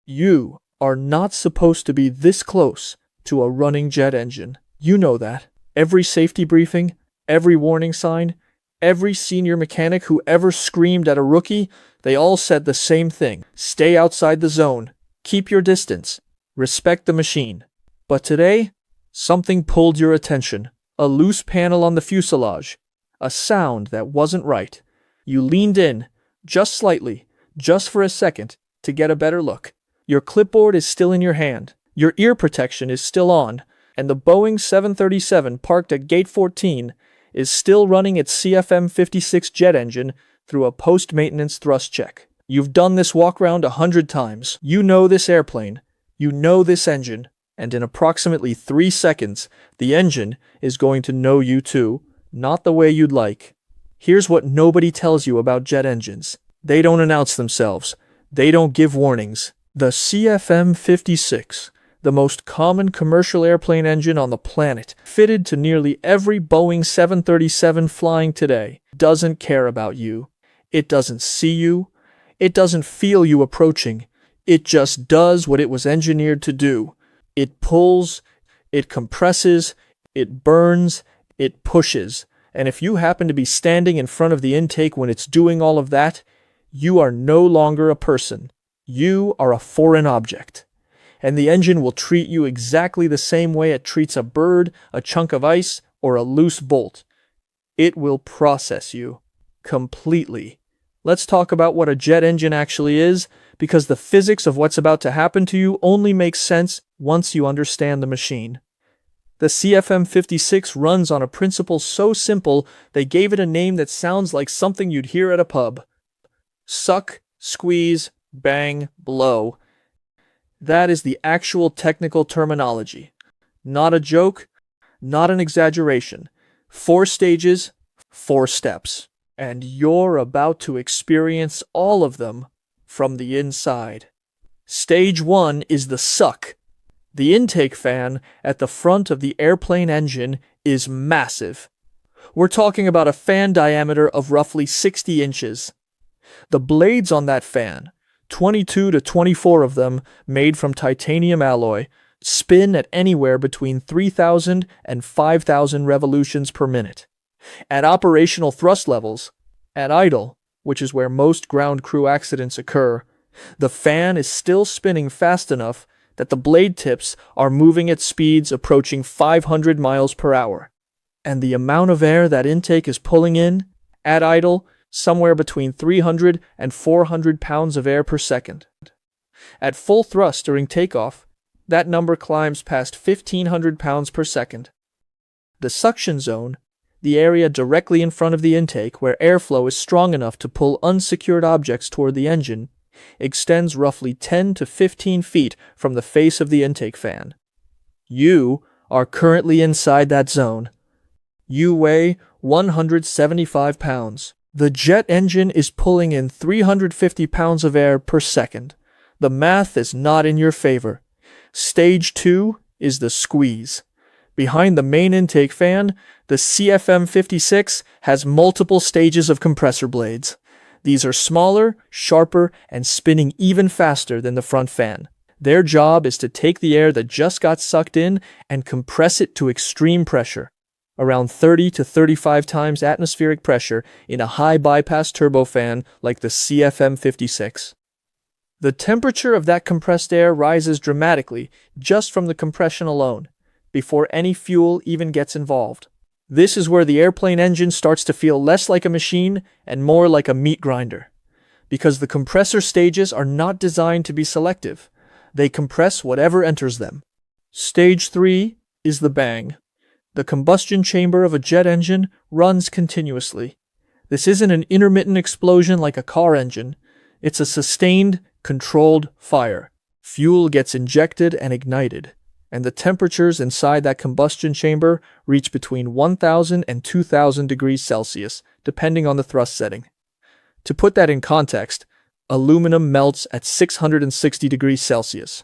You are not supposed to be this close to a running jet engine. You know that. Every safety briefing, every warning sign, every senior mechanic who ever screamed at a rookie, they all said the same thing. Stay outside the zone. Keep your distance. Respect the machine. But today, something pulled your attention. A loose panel on the fuselage. A sound that wasn't right. You leaned in, just slightly, just for a second, to get a better look. Your clipboard is still in your hand. Your ear protection is still on. And the Boeing 737 parked at Gate 14 is still running its CFM56 jet engine through a post-maintenance thrust check. You've done this walk-round 100 times. You know this airplane. You know this engine. And in approximately 3 seconds, the engine is going to know you too, not the way you'd like. Here's what nobody tells you about jet engines. They don't announce themselves. They don't give warnings. The CFM56, the most common commercial airplane engine on the planet, fitted to nearly every Boeing 737 flying today, doesn't care about you. It doesn't see you. It doesn't feel you approaching. It just does what it was engineered to do. It pulls, it compresses, it burns, it pushes. And if you happen to be standing in front of the intake when it's doing all of that, you are no longer a person. You are a foreign object. And the engine will treat you exactly the same way it treats a bird, a chunk of ice, or a loose bolt. It will process you completely. Let's talk about what a jet engine actually is, because the physics of what's about to happen to you only makes sense once you understand the machine. The CFM56 runs on a principle so simple they gave it a name that sounds like something you'd hear at a pub. Suck, squeeze, bang, blow. That is the actual technical terminology. Not a joke, not an exaggeration. 4 stages, 4 steps. And you're about to experience all of them from the inside. Stage 1 is the suck. The intake fan at the front of the airplane engine is massive. We're talking about a fan diameter of roughly 60 inches. The blades on that fan, 22 to 24 of them made from titanium alloy, spin at anywhere between 3,000 and 5,000 revolutions per minute. At operational thrust levels, at idle, which is where most ground crew accidents occur, the fan is still spinning fast enough that the blade tips are moving at speeds approaching 500 miles per hour. And the amount of air that intake is pulling in, at idle, somewhere between 300 and 400 pounds of air per second. At full thrust during takeoff, that number climbs past 1,500 pounds per second. The suction zone, the area directly in front of the intake where airflow is strong enough to pull unsecured objects toward the engine, extends roughly 10 to 15 feet from the face of the intake fan. You are currently inside that zone. You weigh 175 pounds. The jet engine is pulling in 350 pounds of air per second. The math is not in your favor. Stage 2 is the squeeze. Behind the main intake fan, the CFM56 has multiple stages of compressor blades. These are smaller, sharper, and spinning even faster than the front fan. Their job is to take the air that just got sucked in and compress it to extreme pressure, around 30 to 35 times atmospheric pressure in a high bypass turbofan like the CFM56. The temperature of that compressed air rises dramatically just from the compression alone, before any fuel even gets involved. This is where the airplane engine starts to feel less like a machine and more like a meat grinder, because the compressor stages are not designed to be selective. They compress whatever enters them. Stage 3 is the bang. The combustion chamber of a jet engine runs continuously. This isn't an intermittent explosion like a car engine. It's a sustained, controlled fire. Fuel gets injected and ignited, and the temperatures inside that combustion chamber reach between 1,000 and 2,000 degrees Celsius, depending on the thrust setting. To put that in context, aluminum melts at 660 degrees Celsius.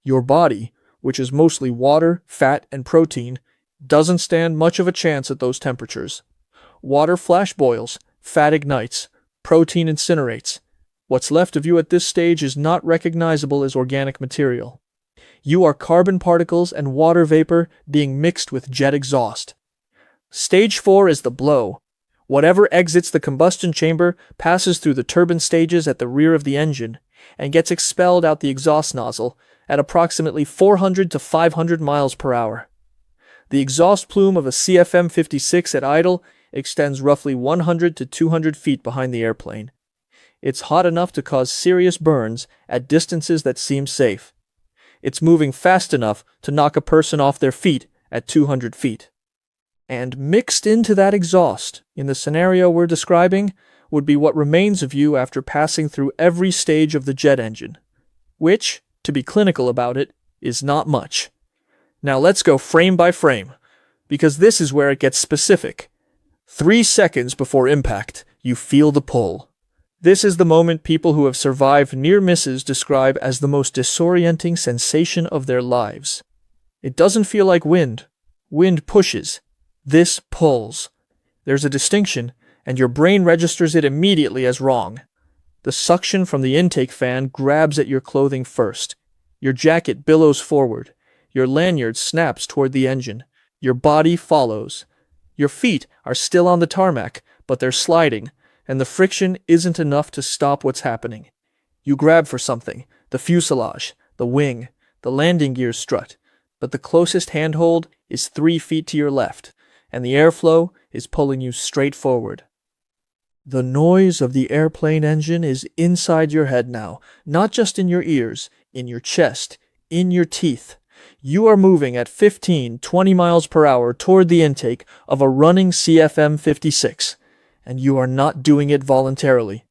Your body, which is mostly water, fat, and protein, doesn't stand much of a chance at those temperatures. Water flash boils, fat ignites, protein incinerates. What's left of you at this stage is not recognizable as organic material. You are carbon particles and water vapor being mixed with jet exhaust. Stage 4 is the blow. Whatever exits the combustion chamber passes through the turbine stages at the rear of the engine and gets expelled out the exhaust nozzle at approximately 400 to 500 miles per hour. The exhaust plume of a CFM56 at idle extends roughly 100 to 200 feet behind the airplane. It's hot enough to cause serious burns at distances that seem safe. It's moving fast enough to knock a person off their feet at 200 feet. And mixed into that exhaust, in the scenario we're describing, would be what remains of you after passing through every stage of the jet engine, which, to be clinical about it, is not much. Now let's go frame by frame, because this is where it gets specific. 3 seconds before impact, you feel the pull. This is the moment people who have survived near misses describe as the most disorienting sensation of their lives. It doesn't feel like wind. Wind pushes. This pulls. There's a distinction, and your brain registers it immediately as wrong. The suction from the intake fan grabs at your clothing first. Your jacket billows forward. Your lanyard snaps toward the engine. Your body follows. Your feet are still on the tarmac, but they're sliding, and the friction isn't enough to stop what's happening. You grab for something, the fuselage, the wing, the landing gear strut, but the closest handhold is 3 feet to your left, and the airflow is pulling you straight forward. The noise of the airplane engine is inside your head now, not just in your ears, in your chest, in your teeth. You are moving at 15-20 miles per hour toward the intake of a running CFM56, and you are not doing it voluntarily.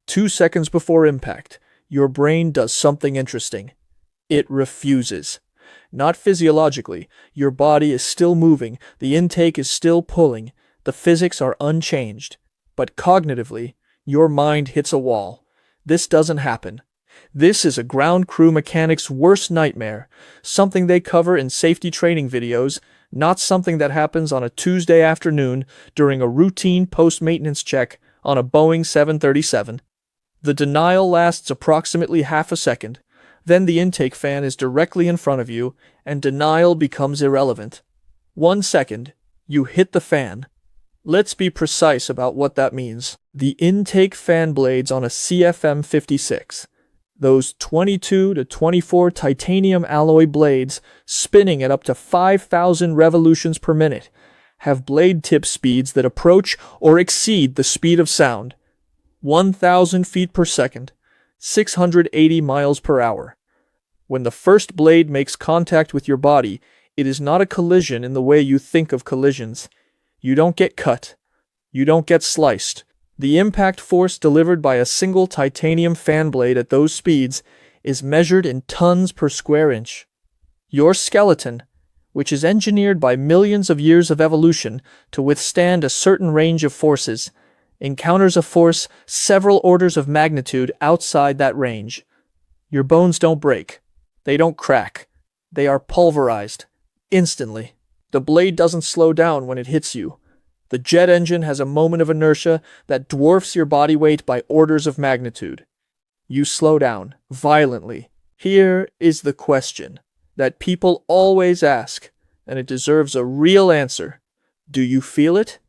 2 seconds before impact, your brain does something interesting. It refuses. Not physiologically, your body is still moving, the intake is still pulling, the physics are unchanged. But cognitively, your mind hits a wall. This doesn't happen. This is a ground crew mechanic's worst nightmare, something they cover in safety training videos, not something that happens on a Tuesday afternoon during a routine post-maintenance check on a Boeing 737. The denial lasts approximately half a second. Then the intake fan is directly in front of you, and denial becomes irrelevant. 1 second, you hit the fan. Let's be precise about what that means. The intake fan blades on a CFM56, those 22 to 24 titanium alloy blades spinning at up to 5,000 revolutions per minute, have blade tip speeds that approach or exceed the speed of sound. 1,000 feet per second, 680 miles per hour. When the first blade makes contact with your body, it is not a collision in the way you think of collisions. You don't get cut. You don't get sliced. The impact force delivered by a single titanium fan blade at those speeds is measured in tons per square inch. Your skeleton, which is engineered by millions of years of evolution to withstand a certain range of forces, encounters a force several orders of magnitude outside that range. Your bones don't break. They don't crack. They are pulverized. Instantly. The blade doesn't slow down when it hits you. The jet engine has a moment of inertia that dwarfs your body weight by orders of magnitude. You slow down, violently. Here is the question that people always ask, and it deserves a real answer. Do you feel it?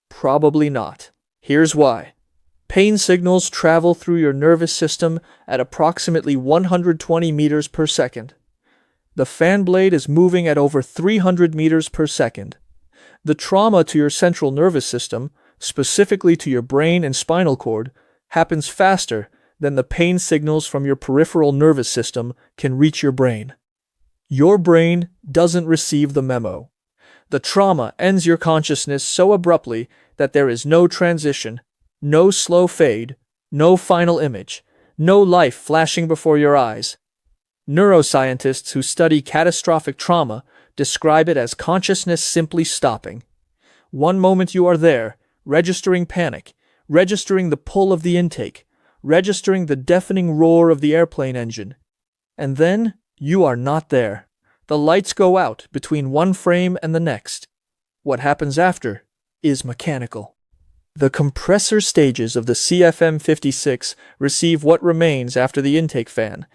Probably not. Here's why. Pain signals travel through your nervous system at approximately 120 meters per second. The fan blade is moving at over 300 meters per second. The trauma to your central nervous system, specifically to your brain and spinal cord, happens faster than the pain signals from your peripheral nervous system can reach your brain. Your brain doesn't receive the memo. The trauma ends your consciousness so abruptly that there is no transition, no slow fade, no final image, no life flashing before your eyes. Neuroscientists who study catastrophic trauma describe it as consciousness simply stopping. One moment you are there, registering panic, registering the pull of the intake, registering the deafening roar of the airplane engine. And then you are not there. The lights go out between one frame and the next. What happens after is mechanical. The compressor stages of the CFM56 receive what remains after the intake fan.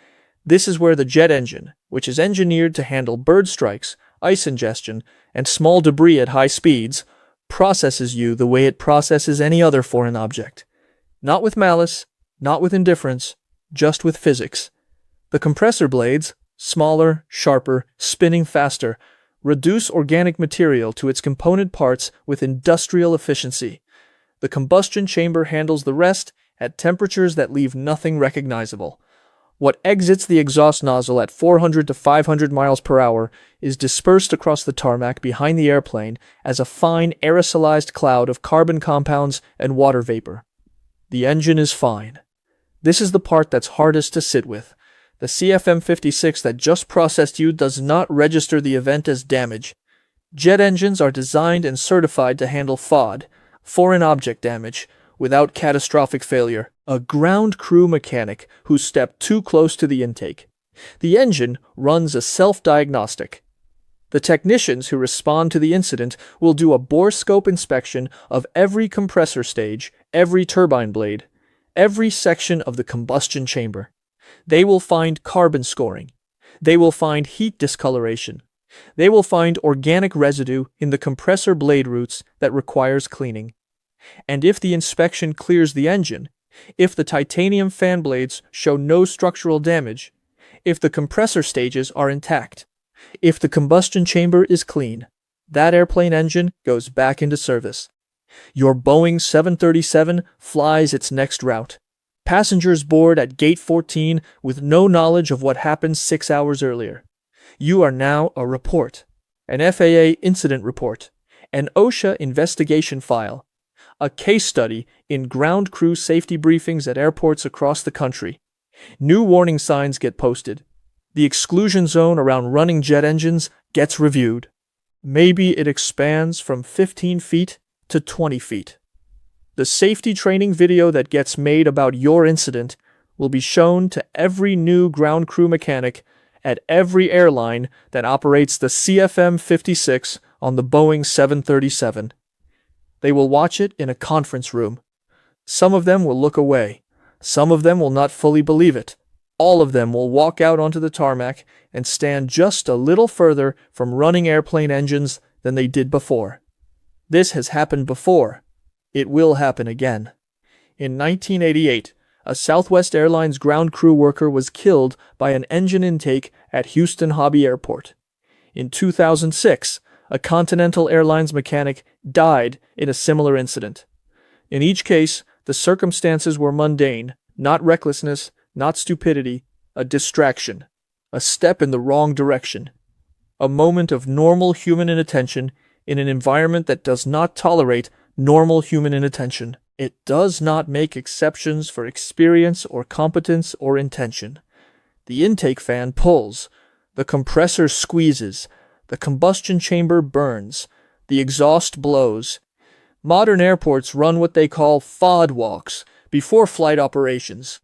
This is where the jet engine, which is engineered to handle bird strikes, ice ingestion, and small debris at high speeds, processes you the way it processes any other foreign object. Not with malice, not with indifference, just with physics. The compressor blades, smaller, sharper, spinning faster, reduce organic material to its component parts with industrial efficiency. The combustion chamber handles the rest at temperatures that leave nothing recognizable. What exits the exhaust nozzle at 400 to 500 miles per hour is dispersed across the tarmac behind the airplane as a fine aerosolized cloud of carbon compounds and water vapor. The engine is fine. This is the part that's hardest to sit with. The CFM56 that just processed you does not register the event as damage. Jet engines are designed and certified to handle FOD, foreign object damage, without catastrophic failure. A ground crew mechanic who stepped too close to the intake. The engine runs a self-diagnostic. The technicians who respond to the incident will do a borescope inspection of every compressor stage, every turbine blade, every section of the combustion chamber. They will find carbon scoring. They will find heat discoloration. They will find organic residue in the compressor blade roots that requires cleaning. And if the inspection clears the engine, if the titanium fan blades show no structural damage, if the compressor stages are intact, if the combustion chamber is clean, that airplane engine goes back into service. Your Boeing 737 flies its next route. Passengers board at gate 14 with no knowledge of what happened 6 hours earlier. You are now a report, an FAA incident report, an OSHA investigation file, a case study in ground crew safety briefings at airports across the country. New warning signs get posted. The exclusion zone around running jet engines gets reviewed. Maybe it expands from 15 feet to 20 feet. The safety training video that gets made about your incident will be shown to every new ground crew mechanic at every airline that operates the CFM56 on the Boeing 737. They will watch it in a conference room. Some of them will look away. Some of them will not fully believe it. All of them will walk out onto the tarmac and stand just a little further from running airplane engines than they did before. This has happened before. It will happen again. In 1988, a Southwest Airlines ground crew worker was killed by an engine intake at Houston Hobby Airport. In 2006, a Continental Airlines mechanic died in a similar incident. In each case, the circumstances were mundane, not recklessness, not stupidity, a distraction, a step in the wrong direction, a moment of normal human inattention in an environment that does not tolerate normal human inattention. It does not make exceptions for experience or competence or intention. The intake fan pulls, the compressor squeezes, the combustion chamber burns, the exhaust blows. Modern airports run what they call FOD walks before flight operations.